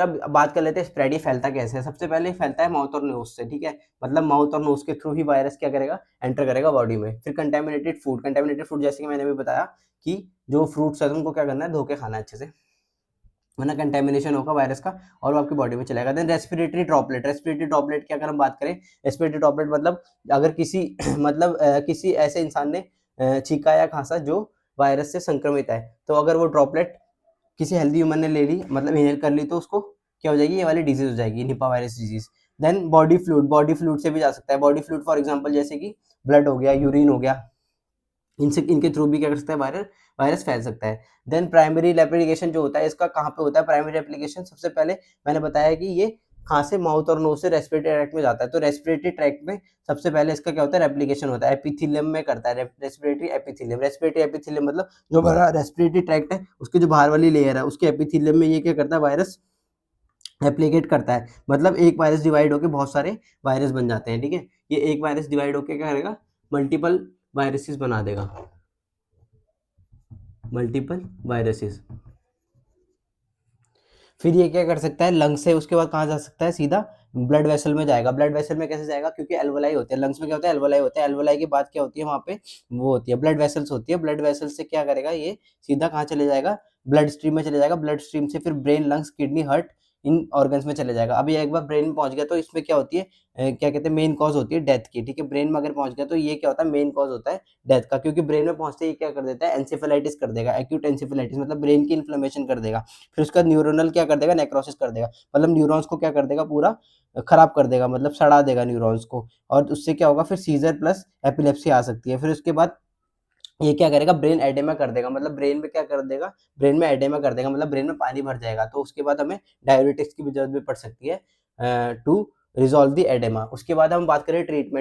अब बात कर लेते हैं स्प्रेड ये फैलता कैसे है। सबसे पहले फैलता है माउथ और नोज से, ठीक है, मतलब माउथ और नोज के थ्रू ही वायरस क्या करेगा, एंटर करेगा बॉडी में। फिर कंटेमिनेटेड फूड जैसे कि मैंने भी बताया कि जो फ्रूट्स है उनको क्या करना है, धो के खाना है अच्छे से, वरना कंटेमिनेशन होगा वायरस का और वो आपकी बॉडी में चलेगा। देन रेस्पिरेटरी ड्रॉपलेट की अगर हम बात करें, रेस्पिरेटरी ड्रॉपलेट मतलब अगर किसी मतलब किसी ऐसे इंसान ने छींका या खांसा जो वायरस से संक्रमित है, तो अगर वो ड्रॉपलेट किसी हेल्दी ह्यूमन ने ले ली, मतलब इनहेल कर ली, तो उसको क्या हो जाएगी, ये वाली डिजीज हो जाएगी, Nipah virus disease. Then body fluid से भी जा सकता है। बॉडी फ्लूइड फॉर एग्जांपल जैसे कि ब्लड हो गया, यूरिन हो गया, इनसे इनके थ्रू भी क्या कर सकता है, वायरस फैल सकता है। देन प्राइमरी रेप्लिकेशन जो होता है, इसका कहाँ पे होता है प्राइमरी रेप्लिकेशन, सबसे पहले मैंने बताया कि ये खांसे, माउथ और नोज से रेस्पिरेटरी ट्रैक्ट में जाता है। तो रेस्पिरेटरी ट्रैक्ट में सबसे पहले इसका क्या होता है, रेप्लिकेशन होता है, एपिथेलियम में करता है, रेस्पिरेटरी एपिथेलियम मतलब जो हमारा रेस्पिरेटरी ट्रैक्ट है उसकी जो बाहर वाली लेयर है उसके एपिथेलियम में ये क्या करता है, वायरस एप्लीकेट करता है। मतलब एक वायरस डिवाइड होकर बहुत सारे वायरस बन जाते हैं, ठीक है। ये एक वायरस डिवाइड होकर क्या करेगा, मल्टीपल वायरसेस बना देगा, मल्टीपल वायरसेस। फिर ये क्या कर सकता है, लंग्स से उसके बाद कहाँ जा सकता है, सीधा ब्लड वेसल में जाएगा। ब्लड वेसल में कैसे जाएगा, क्योंकि एल्वोलाई होते हैं लंग्स में, क्या होता है, एल्वोलाई होते हैं। एल्वोलाई के बाद क्या होती है वहाँ पे, वो होती है ब्लड वेसल्स होती है। ब्लड वेसल से क्या करेगा, ये सीधा कहाँ चले जाएगा, ब्लड स्ट्रीम में चले जाएगा। ब्लड स्ट्रीम से फिर ब्रेन, लंग्स, किडनी, हार्ट, इन ऑर्गन्स में चले जाएगा। अभी एक बार ब्रेन में पहुंच गया तो इसमें क्या होती है, क्या कहते हैं, मेन कॉज होती है डेथ की, ठीक है। ब्रेन में अगर पहुंच गया तो ये क्या होता है, मेन कॉज होता है डेथ का, क्योंकि ब्रेन में पहुंचते ही क्या कर देता है, एंसेफेलाइटिस कर देगा, एक्यूट एंसेफेलाइटिस मतलब ब्रेन की इन्फ्लेमेशन कर देगा। फिर उसका न्यूरोनल क्या कर देगा, नेक्रोसिस कर देगा, मतलब न्यूरॉन्स को क्या कर देगा, पूरा खराब कर देगा, मतलब सड़ा देगा न्यूरॉन्स को। और उससे क्या होगा, फिर सीजर प्लस एपिलेप्सी आ सकती है। फिर उसके बाद ये क्या करेगा, ब्रेन एडेमा कर देगा, मतलब ब्रेन में क्या कर देगा, ब्रेन में एडेमा कर देगा, मतलब ब्रेन में पानी भर जाएगा। तो उसके बाद हमें डायलिटिक्स की भी जरूरत भी पड़ सकती है टू रिजॉल्व द एडेमा। उसके बाद हम बात करें ट्रीटमेंट